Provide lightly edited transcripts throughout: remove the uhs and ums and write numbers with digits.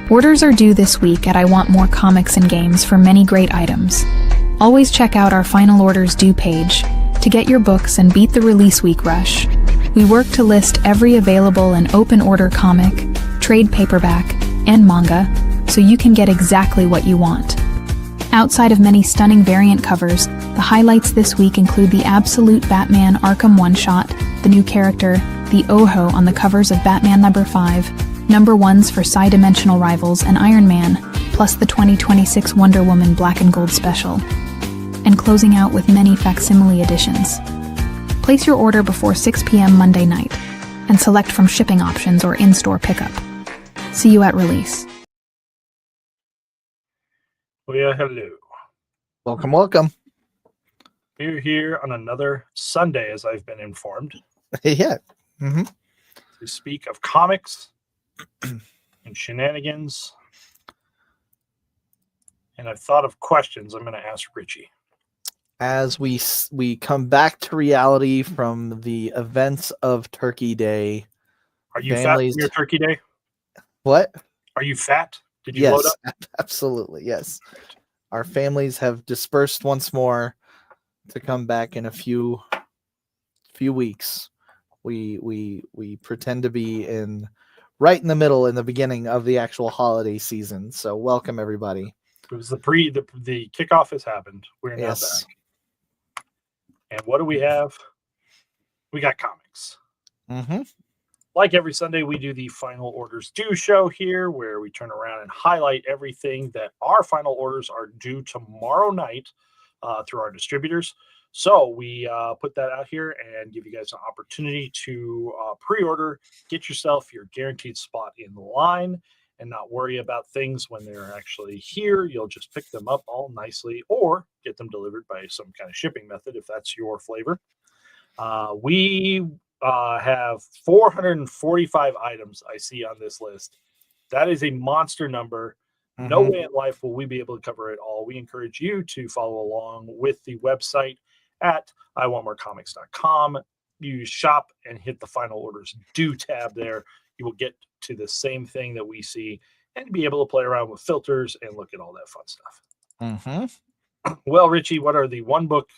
Orders are due this week at I Want More Comics and Games for many great items. Always check out our final orders due page to get your books and beat the release week rush. We work to list every available and open order comic, trade paperback, and manga, so you can get exactly what you want. Outside of many stunning variant covers, the highlights this week include the Absolute Batman Arkham one-shot, the new character, the Oho on the covers of Batman number 5, number 1s for Psi-Dimensional Rivals and Iron Man, plus the 2026 Wonder Woman Black and Gold special, and closing out with many facsimile editions. Place your order before 6 p.m. Monday night, and select from shipping options or in-store pickup. See you at release. Well, hello. Welcome, welcome. We're here on another Sunday, as I've been informed, Yeah. Mm-hmm. to speak of comics and shenanigans. And I've thought of questions I'm going to ask Richie. As we come back to reality from the events of Turkey Day. Are you families... fat for your Turkey Day? What? Are you fat? Did you load up? Absolutely, yes. Our families have dispersed once more to come back in a few weeks. We pretend to be right in the middle, in the beginning of the actual holiday season. So welcome everybody. It was the kickoff has happened. We're now back. And what do we have? We got comics. Mm-hmm. Like every Sunday, we do the Final Orders Due show here, where we turn around and highlight everything that our final orders are due tomorrow night through our distributors. So we put that out here and give you guys an opportunity to pre-order, get yourself your guaranteed spot in the line, and not worry about things when they're actually here. You'll just pick them up all nicely or get them delivered by some kind of shipping method if that's your flavor. We have 445 items I see on this list. That is a monster number. Mm-hmm. No way in life will we be able to cover it all. We encourage you to follow along with the website at iwantmorecomics.com. You shop and hit the Final Orders Due tab there. You will get to the same thing that we see and be able to play around with filters and look at all that fun stuff. Mm-hmm. Well, Richie, what are the one book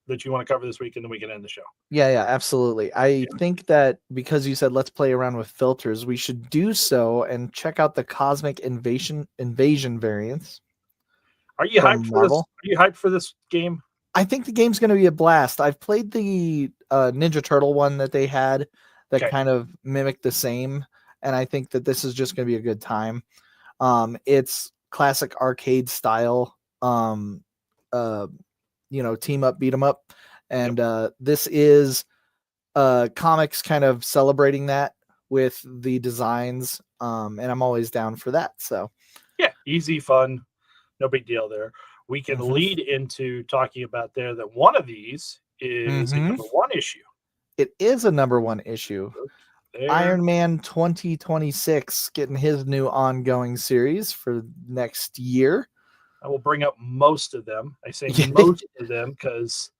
that you want to cover this week, and then we can end the show? Yeah, absolutely. I think that because you said let's play around with filters, we should do so and check out the Cosmic Invasion variants. Are you hyped for Marvel? This? Are you hyped for this game? I think the game's going to be a blast. I've played the Ninja Turtle one that they had that kind of mimicked the same, and I think that this is just going to be a good time. It's classic arcade style, team up, beat 'em up, and this is comics kind of celebrating that with the designs, and I'm always down for that. So yeah, easy, fun, no big deal there. We can lead into talking about there that one of these is a number one issue. It is a number one issue. There. Iron Man 2026 getting his new ongoing series for next year. I will bring up most of them. I say most of them because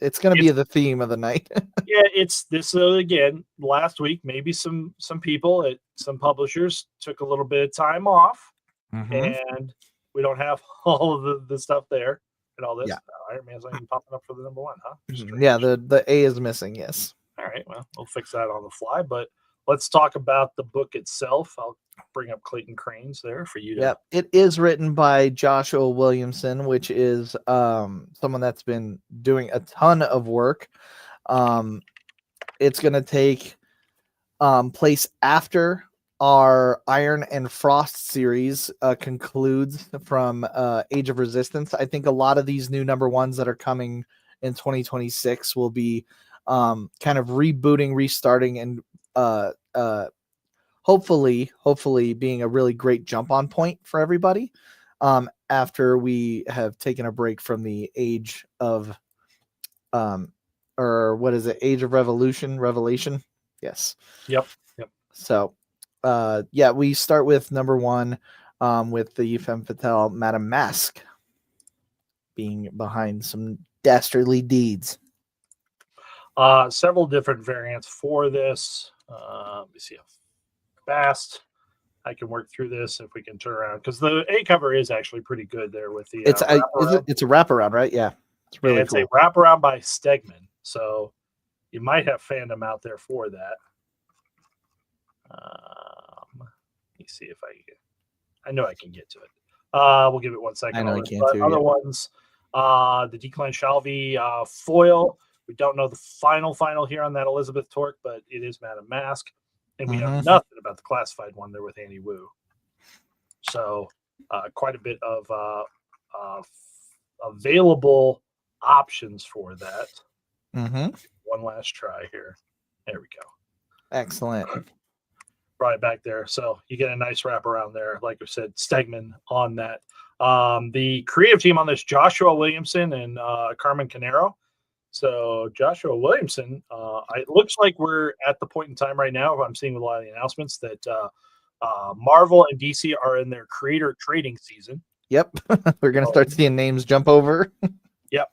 it's going to be the theme of the night. Yeah, it's this again. Last week, maybe some people at some publishers took a little bit of time off, and we don't have all of the stuff there and all this. Iron Man's not even popping up for the number one, huh? Yeah, the A is missing. Yes. All right, well, we'll fix that on the fly, but let's talk about the book itself. I'll bring up Clayton Cranes there for you to... Yeah, it is written by Joshua Williamson, which is someone that's been doing a ton of work. It's going to take place after our Iron and Frost series concludes from Age of Resistance. I think a lot of these new number ones that are coming in 2026 will be kind of rebooting, restarting, and hopefully being a really great jump on point for everybody after we have taken a break from the age of or what is it, Age of Revelation. Yes. Yep. So we start with number one with the femme fatale Madame Mask being behind some dastardly deeds. Several different variants for this. Let me see. Fast. I can work through this if we can turn around, because the A cover is actually pretty good there with the It's wraparound. it's a wraparound, right? Yeah, it's really It's cool. a wraparound by Stegman, so you might have fandom out there for that. Let me see if I know I can get to it. We'll give it 1 second. I know on you this, can but too, other yeah. ones, the Declan Shalvey foil. We don't know the final here on that Elizabeth Torque, but it is Madame Mask, and we know nothing about the classified one there with Annie Wu. So quite a bit of available options for that. One last try here. There we go. Excellent. Brought it back there. So you get a nice wrap around there. Like I said, Stegman on that. The creative team on this, Joshua Williamson and Carmen Canero. So Joshua Williamson, it looks like we're at the point in time right now, I'm seeing with a lot of the announcements, that Marvel and DC are in their creator trading season. Yep. We're going to start seeing names jump over. Yep.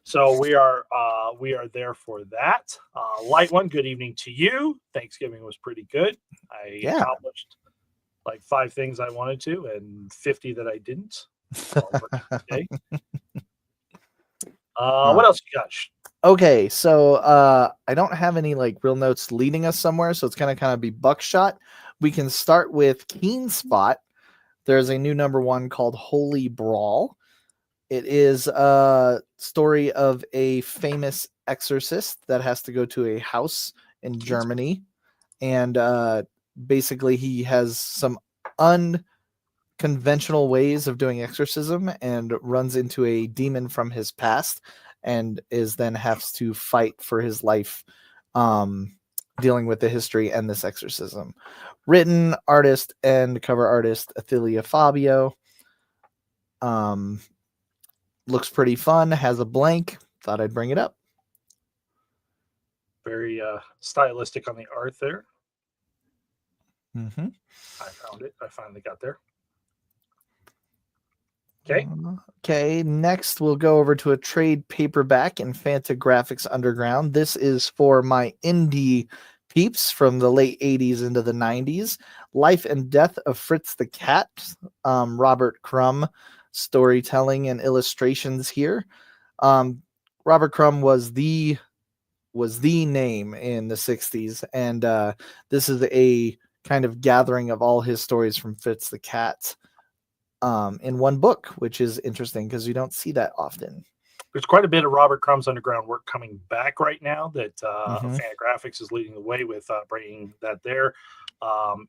So we are there for that. Light one, good evening to you. Thanksgiving was pretty good. I accomplished like 5 things I wanted to and 50 that I didn't. Okay. What else you got? Okay, so I don't have any like real notes leading us somewhere, so it's gonna kind of be buckshot. We can start with Keen Spot. There's a new #1 called Holy Brawl. It is a story of a famous exorcist that has to go to a house in Germany, and basically he has some unconventional ways of doing exorcism and runs into a demon from his past, and is then has to fight for his life, dealing with the history and this exorcism. Written, artist, and cover artist Athilia Fabio. Looks pretty fun. Has a blank. Thought I'd bring it up. Very stylistic on the art there. I found it. I finally got there. Okay, next we'll go over to a trade paperback in Fantagraphics Underground. This is for my indie peeps from the late 80s into the 90s. Life and Death of Fritz the Cat. Robert Crumb storytelling and illustrations here. Robert Crumb was the name in the 60s, and this is a kind of gathering of all his stories from Fritz the Cat in one book, which is interesting because you don't see that often. There's quite a bit of Robert Crumb's Underground work coming back right now that Fantagraphics is leading the way with bringing that there.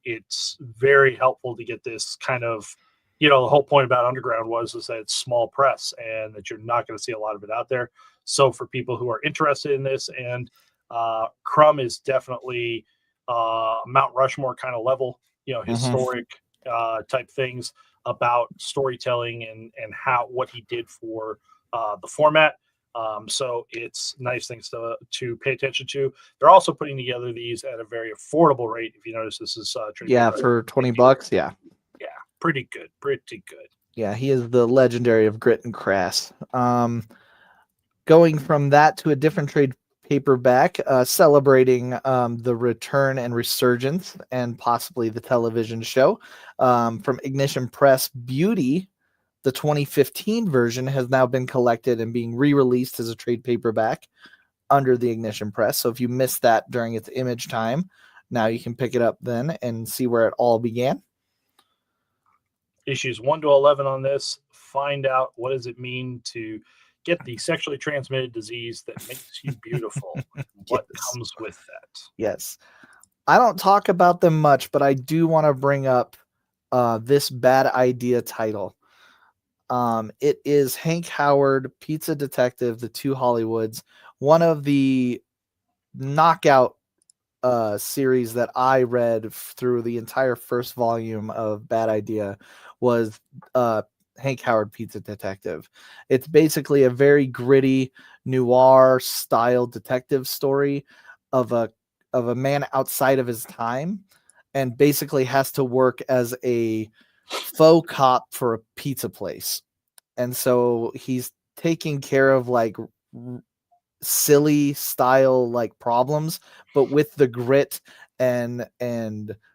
It's very helpful to get this kind of, the whole point about Underground was that it's small press and that you're not going to see a lot of it out there. So for people who are interested in this, and Crumb is definitely Mount Rushmore kind of level, historic type things about storytelling and what he did for the format. So it's nice things to pay attention to. They're also putting together these at a very affordable rate. If you notice, this is for $20. Yeah, pretty good. Yeah, he is the legendary of Grit and Crass. Going from that to a different trade paperback, celebrating the return and resurgence and possibly the television show from Ignition Press. Beauty, the 2015 version, has now been collected and being re-released as a trade paperback under the Ignition Press. So if you missed that during its image time, now you can pick it up then and see where it all began. Issues 1 to 11 on this. Find out what does it mean to get the sexually transmitted disease that makes you beautiful. What comes with that? Yes. I don't talk about them much, but I do want to bring up this Bad Idea title. It is Hank Howard, Pizza Detective, The Two Hollywoods. One of the knockout series that I read through the entire first volume of Bad Idea was Hank Howard, Pizza Detective. It's basically a very gritty noir style detective story of a man outside of his time, and basically has to work as a faux cop for a pizza place. And so he's taking care of like silly style like problems, but with the grit and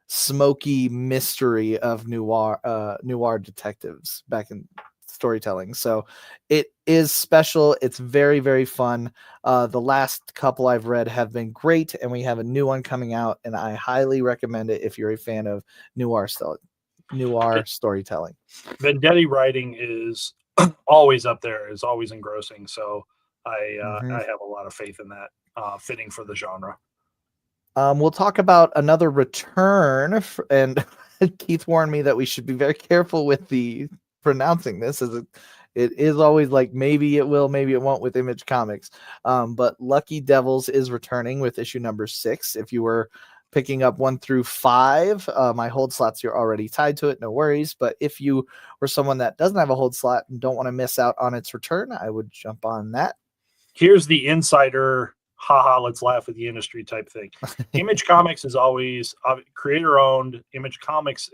smoky mystery of noir detectives back in storytelling. So it is special. It's very, very fun. The last couple I've read have been great, and we have a new one coming out, and I highly recommend it if you're a fan of noir storytelling. Vendetti writing is always up there, is always engrossing. So I have a lot of faith in that, fitting for the genre. We'll talk about another return, and Keith warned me that we should be very careful with the pronouncing this, as it is always like maybe it will, maybe it won't with Image Comics. But Lucky Devils is returning with issue number 6. If you were picking up 1 through 5, my hold slots, you're already tied to it, no worries. But if you were someone that doesn't have a hold slot and don't want to miss out on its return, I would jump on that. Here's the insider, haha, let's laugh with the industry type thing. Image Comics is always creator owned. Image Comics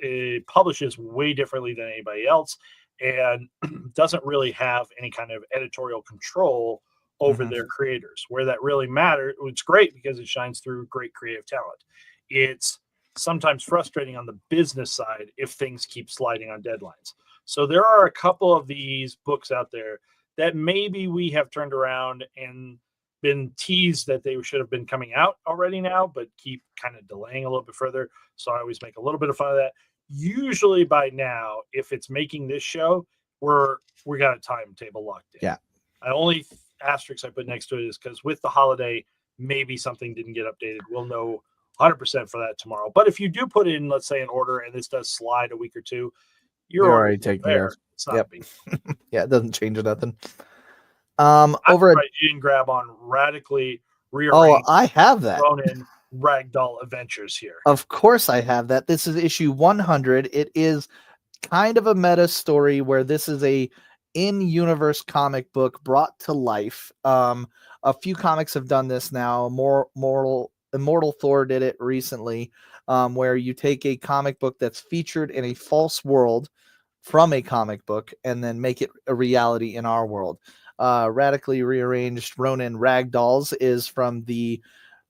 publishes way differently than anybody else, and doesn't really have any kind of editorial control over their creators. Where that really matters, it's great because it shines through great creative talent. It's sometimes frustrating on the business side if things keep sliding on deadlines. So there are a couple of these books out there that maybe we have turned around and been teased that they should have been coming out already now, but keep kind of delaying a little bit further. So I always make a little bit of fun of that. Usually by now, if it's making this show, we got a timetable locked in. Yeah. I only asterisk I put next to it is because with the holiday, maybe something didn't get updated. We'll know 100% for that tomorrow. But if you do put in, let's say, an order and this does slide a week or two, you're already taking care of. It's not big. Yeah, it doesn't change nothing. You didn't grab on radically rearranged. Oh, I have that. Ronin Ragdoll Adventures here. Of course I have that. This is issue 100. It is kind of a meta story where this is a in-universe comic book brought to life. A few comics have done this now. Immortal Thor did it recently, where you take a comic book that's featured in a false world from a comic book and then make it a reality in our world. Radically Rearranged Ronin Ragdolls is from the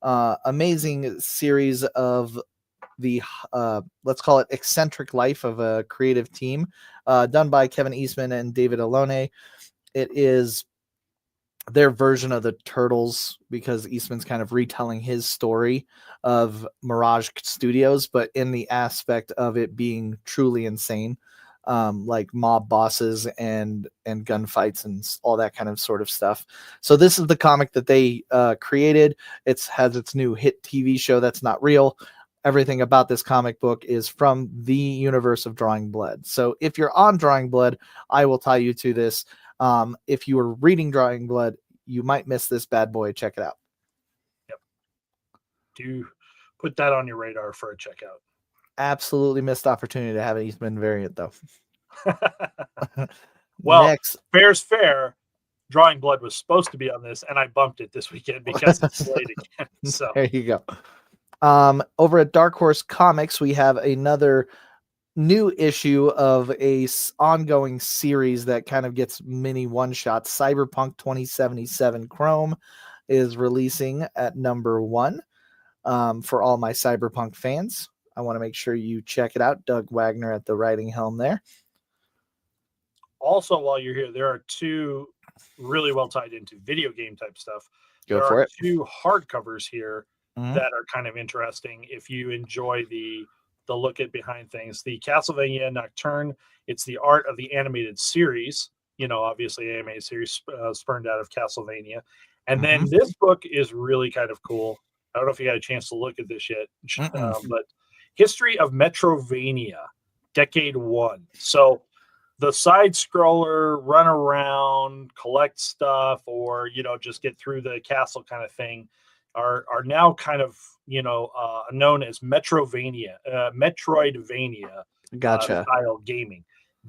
amazing series of the let's call it eccentric life of a creative team, done by Kevin Eastman and David Alone. It is their version of the Turtles because Eastman's kind of retelling his story of Mirage Studios, but in the aspect of it being truly insane, like mob bosses and gunfights and all that kind of sort of stuff. So this is the comic that they created. It has its new hit TV show that's not real. Everything about this comic book is from the universe of Drawing Blood. So if you're on Drawing Blood, I will tie you to this. If you were reading Drawing Blood, you might miss this bad boy. Check it out. Yep. Do put that on your radar for a checkout. Absolutely missed opportunity to have an Eastman variant, though. Well, next, fair's fair. Drawing Blood was supposed to be on this, and I bumped it this weekend because it's late again. So there you go. Over at Dark Horse Comics, we have another new issue of a ongoing series that kind of gets mini one-shots. Cyberpunk 2077 Chrome is releasing at number 1. For all my Cyberpunk fans, I want to make sure you check it out. Doug Wagner at the writing helm there. Also, while you're here, there are 2 really well tied into video game type stuff. Go there for are it. 2 hardcovers here that are kind of interesting if you enjoy the look at behind things. The Castlevania Nocturne, it's the art of the animated series, obviously animated series spurned out of Castlevania. And then this book is really kind of cool. I don't know if you got a chance to look at this yet, but History of Metrovania, Decade 1. So the side scroller, run around, collect stuff, or, just get through the castle kind of thing are now kind of, known as Metroidvania Gotcha. style gaming.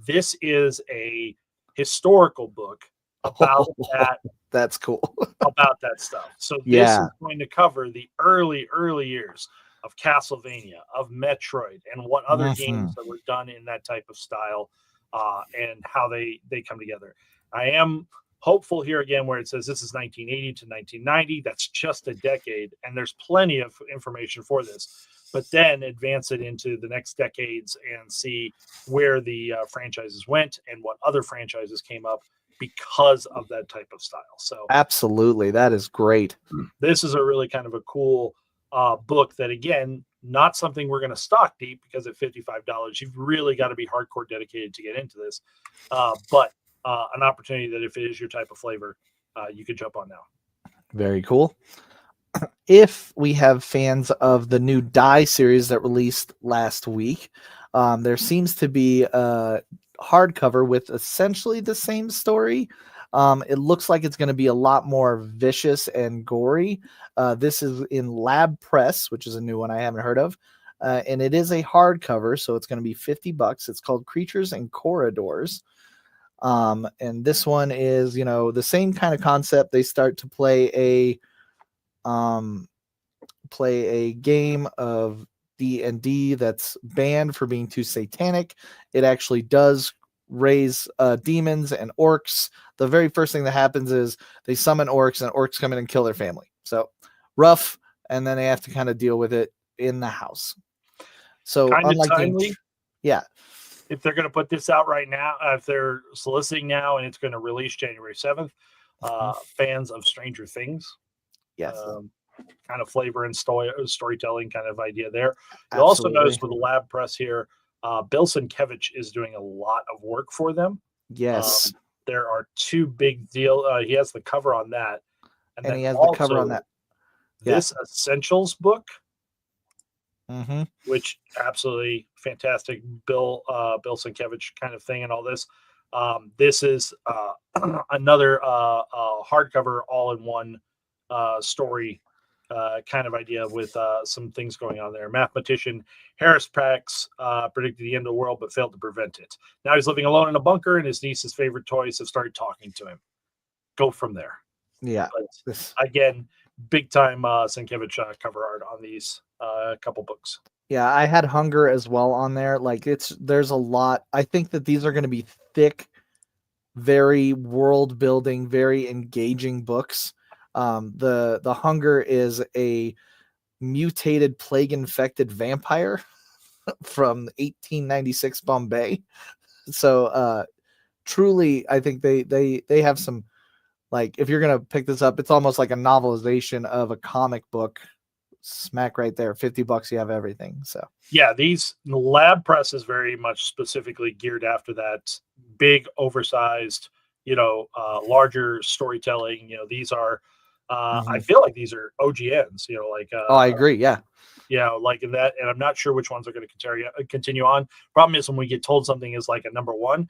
This is a historical book about that. That's cool. About that stuff. So this is going to cover the early years of Castlevania, of Metroid, and what other games that were done in that type of style, and how they come together. I am hopeful here again where it says this is 1980 to 1990. That's just a decade, and there's plenty of information for this. but then advance it into the next decades and see where the franchises went and what other franchises came up because of that type of style. So absolutely, that is great. this is a really kind of a cool book that, again, not something we're going to stock deep, because at $55, you've really got to be hardcore dedicated to get into this. But an opportunity that, if it is your type of flavor, you could jump on now. Very cool. If we have fans of the new Die series that released last week, there seems to be a hardcover with essentially the same story. It looks like it's going to be a lot more vicious and gory. This is in Lab Press, which is a new one I haven't heard of. And it is a hardcover, so it's going to be $50. It's called Creatures and Corridors. And this one is, the same kind of concept. They start to play a game of D&D that's banned for being too satanic. It actually does raise demons and orcs. The very first thing that happens is they summon orcs, and orcs come in and kill their family. So rough, and then they have to kind of deal with it in the house. So kind of unlike timely. Yeah. If they're going to put this out right now, if they're soliciting now and it's going to release January 7th, fans of Stranger Things, yes, kind of flavor and storytelling kind of idea there. You also notice with the Lab Press here, Bill Sienkiewicz is doing a lot of work for them. Yes. There are two big deal. He has the cover on that. And he has the cover on that. This Essentials book, mm-hmm. which absolutely fantastic. Bill Sienkiewicz kind of thing and all this. This is another hardcover all-in-one story kind of idea with some things going on there. Mathematician Harris Pax predicted the end of the world but failed to prevent it. Now he's living alone in a bunker, and his niece's favorite toys have started talking to him. Go from there. Yeah. But, again, big time Sienkiewicz cover art on these couple books. Yeah, I had Hunger as well on there. Like there's a lot. I think that these are going to be thick, very world building, very engaging books. The Hunger is a mutated plague infected vampire from 1896 Bombay. So truly, I think they have some, like, if you're gonna pick this up, it's almost like a novelization of a comic book. Smack right there, $50, you have everything. So yeah, these Lab Press is very much specifically geared after that big, oversized, larger storytelling. These are I feel like these are OGNs, like I agree, yeah. Like in that, and I'm not sure which ones are going to continue on. Problem is, when we get told something is like a number one,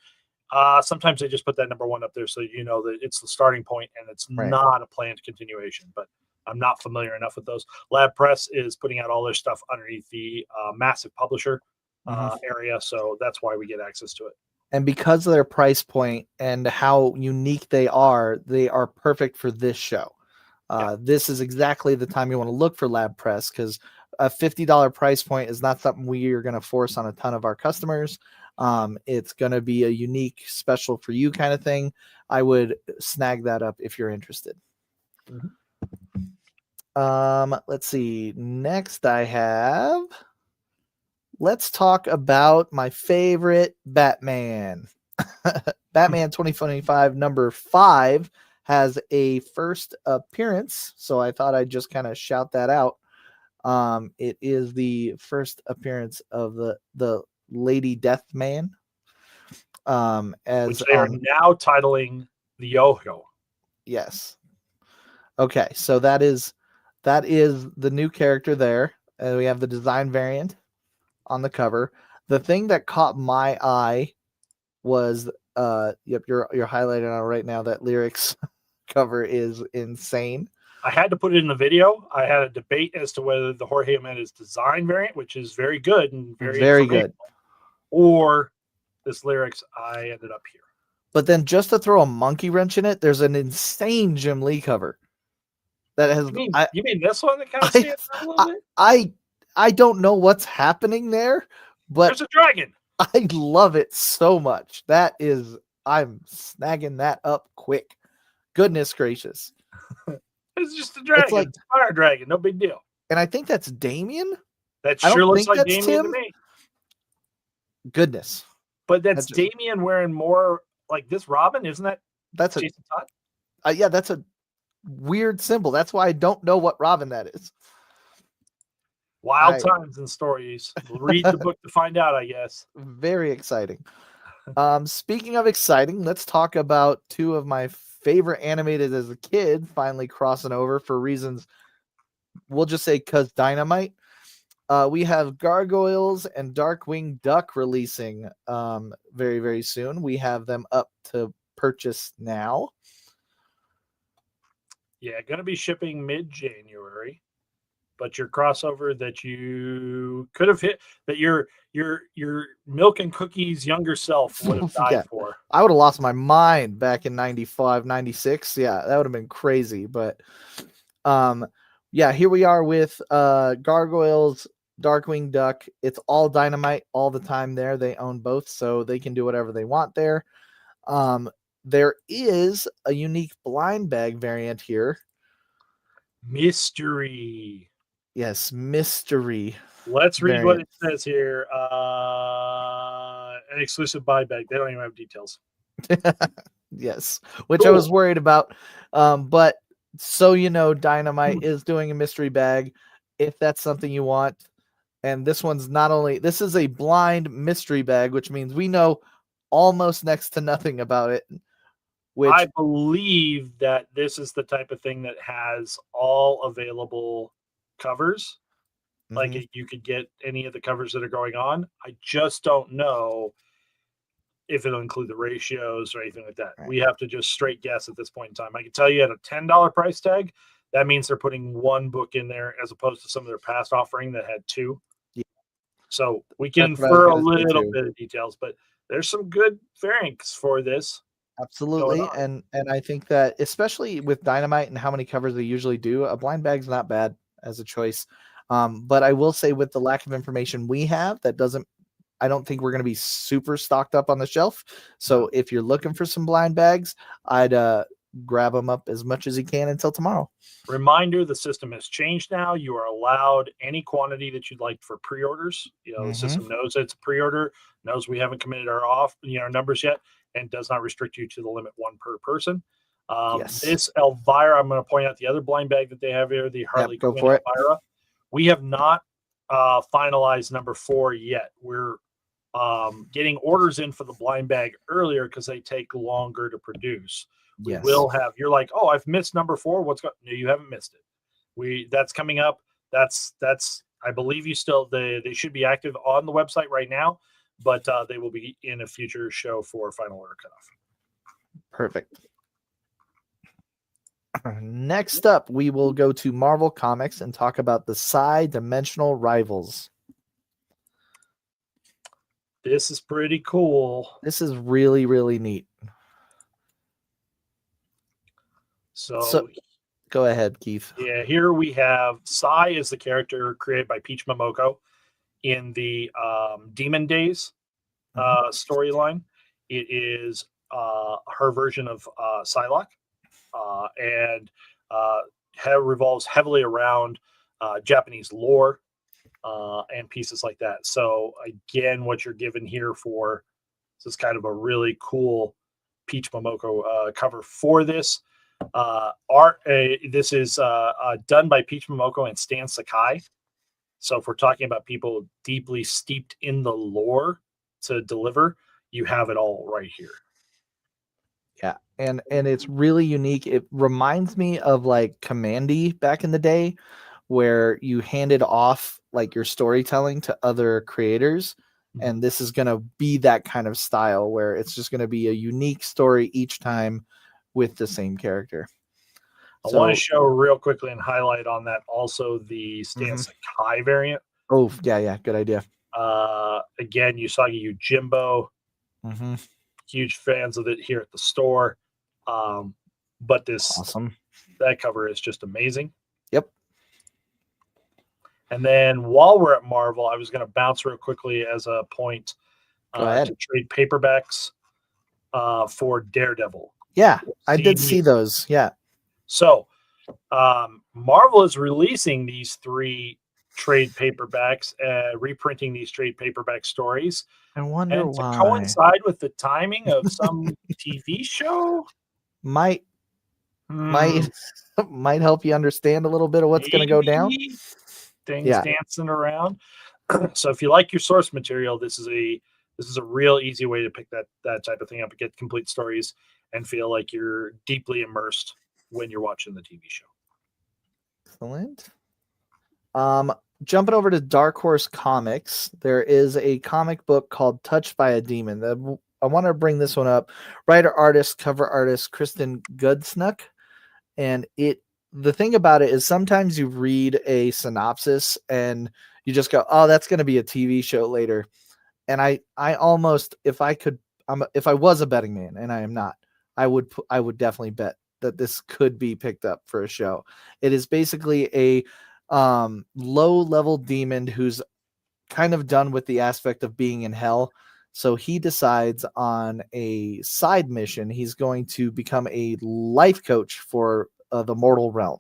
sometimes they just put that number one up there so you know that it's the starting point and it's not a planned continuation. But I'm not familiar enough with those. Lab Press is putting out all their stuff underneath the massive publisher area, so that's why we get access to it. And because of their price point and how unique they are perfect for this show. This is exactly the time you want to look for Lab Press, because a $50 price point is not something we are going to force on a ton of our customers. It's going to be a unique, special for you kind of thing. I would snag that up if you're interested. Mm-hmm. Let's see. Next let's talk about my favorite Batman. Batman 2025 number 5 has a first appearance, so I thought I'd just kind of shout that out. It is the first appearance of the Lady Deathman. Which they are now titling the Yo-Yo. Yes. Okay, so that is the new character there. And we have the design variant on the cover. The thing that caught my eye was you're highlighting on right now. That lyrics cover is insane. I had to put it in the video. I had a debate as to whether the Jorge Jimenez design variant, which is very good and very good, or this lyrics. I ended up here. But then, just to throw a monkey wrench in it, there's an insane Jim Lee cover that has. You mean this one that kind of stands out a little bit? I don't know what's happening there, but there's a dragon. I love it so much. I'm snagging that up quick. Goodness gracious. It's just a dragon. It's like fire dragon. No big deal. And I think that's Damien. That I don't sure looks think like that's Damien Tim. to me. Goodness. But that's That's- Damien wearing more like this Robin, isn't that That's a Jason Todd? yeah, that's a weird symbol. That's why I don't know what Robin that is. Wild times and stories. Read the book to find out, I guess. Very exciting. Speaking of exciting, let's talk about two of my favorite animated as a kid finally crossing over for reasons we'll just say because Dynamite. We have Gargoyles and Darkwing Duck releasing very, very soon. We have them up to purchase now. Yeah, going to be shipping mid-January. But your crossover that you could have hit, that your milk and cookies younger self would have died for. I would have lost my mind back in 95, 96. Yeah, that would have been crazy. But yeah, here we are with Gargoyles, Darkwing Duck. It's all Dynamite all the time there. They own both, so they can do whatever they want there. There is a unique blind bag variant here. Mystery. Yes, mystery. Let's read what it says here. An exclusive buy bag. They don't even have details. Yes, which I was worried about. But so you know, Dynamite is doing a mystery bag if that's something you want. And this one's not only, this is a blind mystery bag, which means we know almost next to nothing about it. Which I believe that this is the type of thing that has all available covers. Like you could get any of the covers that are going on. I just don't know if it'll include the ratios or anything like that. Right. We have to just straight guess at this point in time. I can tell you at a $10 price tag, that means they're putting one book in there as opposed to some of their past offering that had two. Yeah. So we can infer a little bit of details, but there's some good variants for this. Absolutely. And I think that especially with Dynamite and how many covers they usually do, a blind bag's not bad as a choice. But I will say with the lack of information we have, I don't think we're going to be super stocked up on the shelf. So if you're looking for some blind bags, I'd grab them up as much as you can until tomorrow. Reminder, the system has changed now. You are allowed any quantity that you'd like for pre-orders. The system knows it's a pre-order, knows we haven't committed our numbers yet, and does not restrict you to the limit one per person. This Elvira, I'm going to point out the other blind bag that they have here, the Harley Quinn Elvira. We have not finalized number 4 yet. We're getting orders in for the blind bag earlier because they take longer to produce. We will have, you're like, oh, I've missed number 4. What's going? No, you haven't missed it. That's coming up. That's I believe you still, they should be active on the website right now, but they will be in a future show for final order cutoff. Perfect. Next up, we will go to Marvel Comics and talk about the Psi-Dimensional Rivals. This is pretty cool. This is really, really neat. So go ahead, Keith. Yeah, here we have Psi is the character created by Peach Momoko in the Demon Days storyline. It is her version of Psylocke. And revolves heavily around Japanese lore and pieces like that. So again, what you're given here for this is kind of a really cool Peach Momoko cover for this. This is done by Peach Momoko and Stan Sakai. So if we're talking about people deeply steeped in the lore to deliver, you have it all right here. Yeah, and it's really unique. It reminds me of like Commandy back in the day, where you handed off like your storytelling to other creators, and this is going to be that kind of style where it's just going to be a unique story each time with the same character. I want to show real quickly and highlight on that also the Stan Sakai variant. Oh, yeah, good idea. Again, Usagi Yojimbo. Huge fans of it here at the store. But that cover is just amazing. Yep. And then while we're at Marvel, I was going to bounce real quickly as a point to trade paperbacks for Daredevil. Yeah, I did see those. Yeah. So Marvel is releasing these 3 trade paperbacks, reprinting these trade paperback stories. I wonder And to why. coincide with the timing of some TV show Might might help you understand a little bit of what's going to go down. Things dancing around. So if you like your source material, this is a real easy way to pick that type of thing up and get complete stories and feel like you're deeply immersed when you're watching the TV show. Excellent. Jumping over to Dark Horse Comics, there is a comic book called Touched by a Demon. I want to bring this one up. Writer, artist, cover artist Kristen Goodsnuck. And the thing about it is sometimes you read a synopsis and you just go, oh, that's going to be a TV show later. And I almost, if I was a betting man, and I am not, I would definitely bet that this could be picked up for a show. It is basically a low level demon who's kind of done with the aspect of being in hell. So he decides on a side mission. He's going to become a life coach for the mortal realm,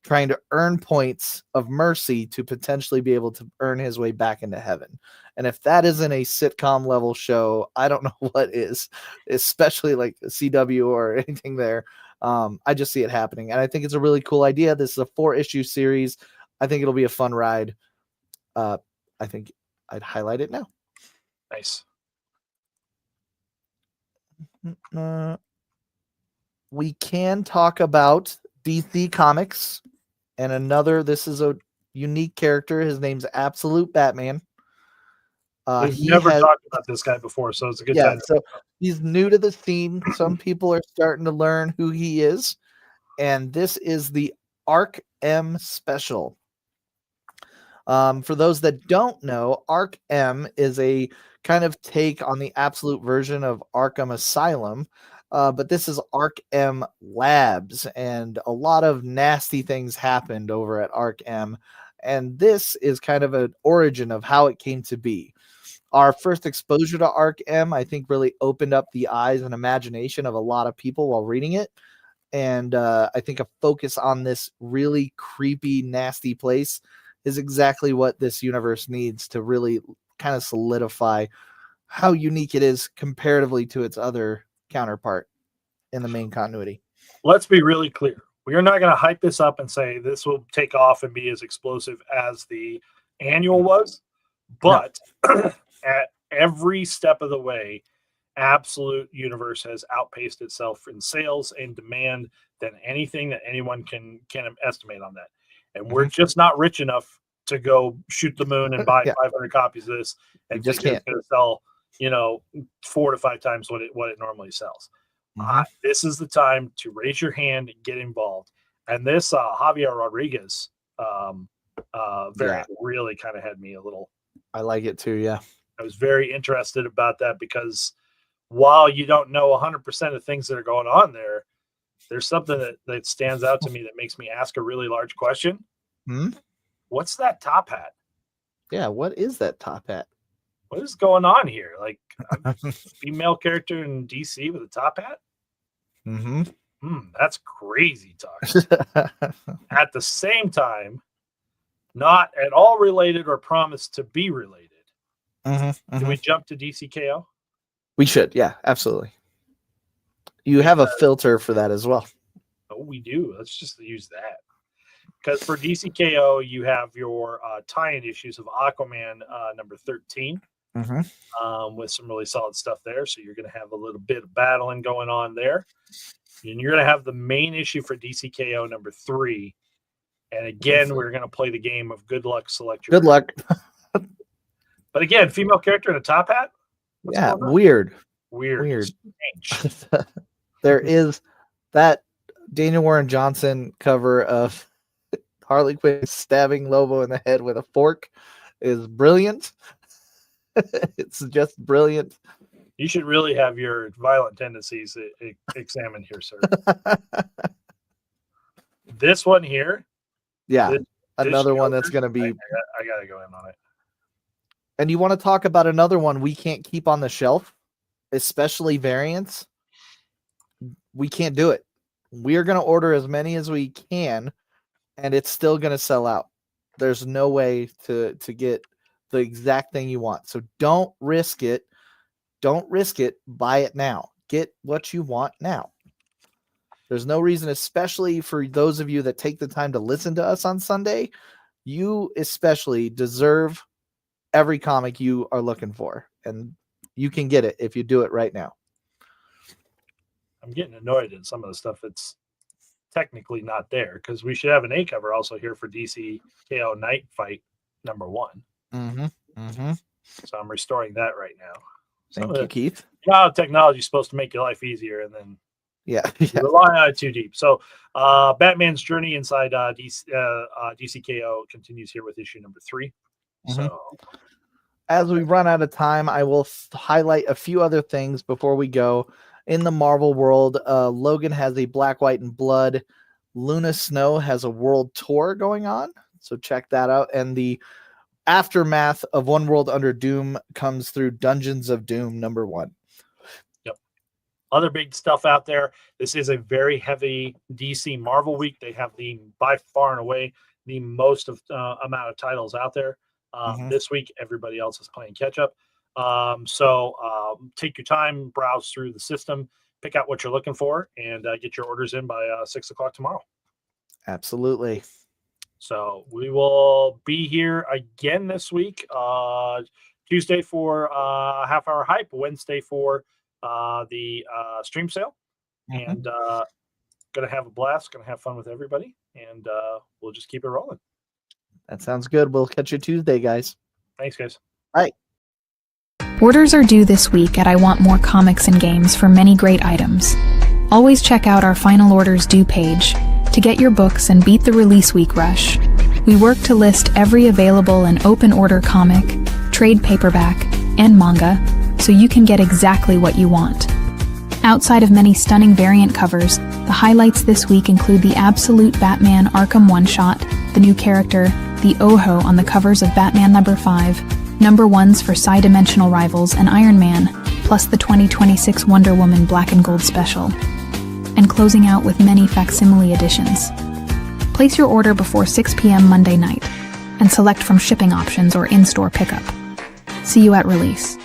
trying to earn points of mercy to potentially be able to earn his way back into heaven. And if that isn't a sitcom level show, I don't know what is, especially like CW or anything there. I just see it happening. And I think it's a really cool idea. This is a 4-issue series. I think it'll be a fun ride. I think I'd highlight it now. Nice. We can talk about DC Comics and this is a unique character. His name's Absolute Batman. We've never talked about this guy before, so it's a good time. So he's new to the scene. Some people are starting to learn who he is. And this is the Arc M special. For those that don't know, Arc M is a kind of take on the Absolute version of Arkham Asylum. But this is Arc M Labs, and a lot of nasty things happened over at Arc M. And this is kind of an origin of how it came to be. Our first exposure to Arc M, I think, really opened up the eyes and imagination of a lot of people while reading it. And I think a focus on this really creepy, nasty place is exactly what this universe needs to really kind of solidify how unique it is comparatively to its other counterpart in the main continuity. Let's be really clear. We are not going to hype this up and say this will take off and be as explosive as the annual was, but at every step of the way, Absolute Universe has outpaced itself in sales and demand than anything that anyone can estimate on that. And we're just not rich enough to go shoot the moon and buy 500 copies of this and just think it's going to sell, 4 to 5 times what it normally sells. This is the time to raise your hand and get involved. And this Javier Rodriguez really kind of had me a little. I like it too. Yeah. I was very interested about that because while you don't know 100% of things that are going on there, there's something that stands out to me that makes me ask a really large question. What's that top hat? Yeah. What is that top hat? What is going on here? Like a female character in DC with a top hat? That's crazy talk. At the same time, not at all related or promised to be related. Can we jump to DCKO? We should. Yeah, absolutely. You have a filter for that as well. Oh, we do. Let's just use that. Because for DCKO, you have your tie-in issues of Aquaman number 13 with some really solid stuff there. So you're going to have a little bit of battling going on there. And you're going to have the main issue for DCKO number 3. And again, we're going to play the game of good luck, select your. Good luck. But again, female character in a top hat? What's weird. There is that Daniel Warren Johnson cover of Harley Quinn stabbing Lobo in the head with a fork is brilliant. It's just brilliant. You should really have your violent tendencies examined here, sir. This one here. Yeah. Another one that's going to be. I got to go in on it. And you want to talk about another one we can't keep on the shelf, especially variants? We can't do it. We are going to order as many as we can, and it's still going to sell out. There's no way to get the exact thing you want. So don't risk it. Don't risk it. Buy it now. Get what you want now. There's no reason, especially for those of you that take the time to listen to us on Sunday, you especially deserve every comic you are looking for. And you can get it if you do it right now. I'm getting annoyed at some of the stuff that's technically not there, because we should have an A cover also here for DC KO Night Fight #1. So I'm restoring that right now. Thank you, Keith. Technology is supposed to make your life easier, and then yeah. rely on it too deep. So Batman's journey inside DC KO continues here with issue #3. So as we run out of time, I will highlight a few other things before we go. In the Marvel world, Logan has a Black, White, and Blood. Luna Snow has a world tour going on, so check that out. And the aftermath of One World Under Doom comes through Dungeons of Doom #1. Yep. Other big stuff out there. This is a very heavy DC Marvel week. They have by far and away the most amount of titles out there. This week, everybody else is playing catch up. So take your time, browse through the system, pick out what you're looking for, and get your orders in by 6 o'clock tomorrow. Absolutely. So we will be here again this week. Tuesday for half hour hype, Wednesday for the stream sale, and gonna have a blast, gonna have fun with everybody, and we'll just keep it rolling. That sounds good. We'll catch you Tuesday, guys. Thanks, guys. Bye. Orders are due this week at I Want More Comics and Games for many great items. Always check out our final orders due page to get your books and beat the release week rush. We work to list every available and open order comic, trade paperback, and manga, so you can get exactly what you want. Outside of many stunning variant covers, the highlights this week include the Absolute Batman Arkham one-shot, the new character, the Oho on the covers of Batman #5, #1s for Psy-Dimensional Rivals and Iron Man, plus the 2026 Wonder Woman Black and Gold special, and closing out with many facsimile editions. Place your order before 6 p.m. Monday night, and select from shipping options or in-store pickup. See you at release.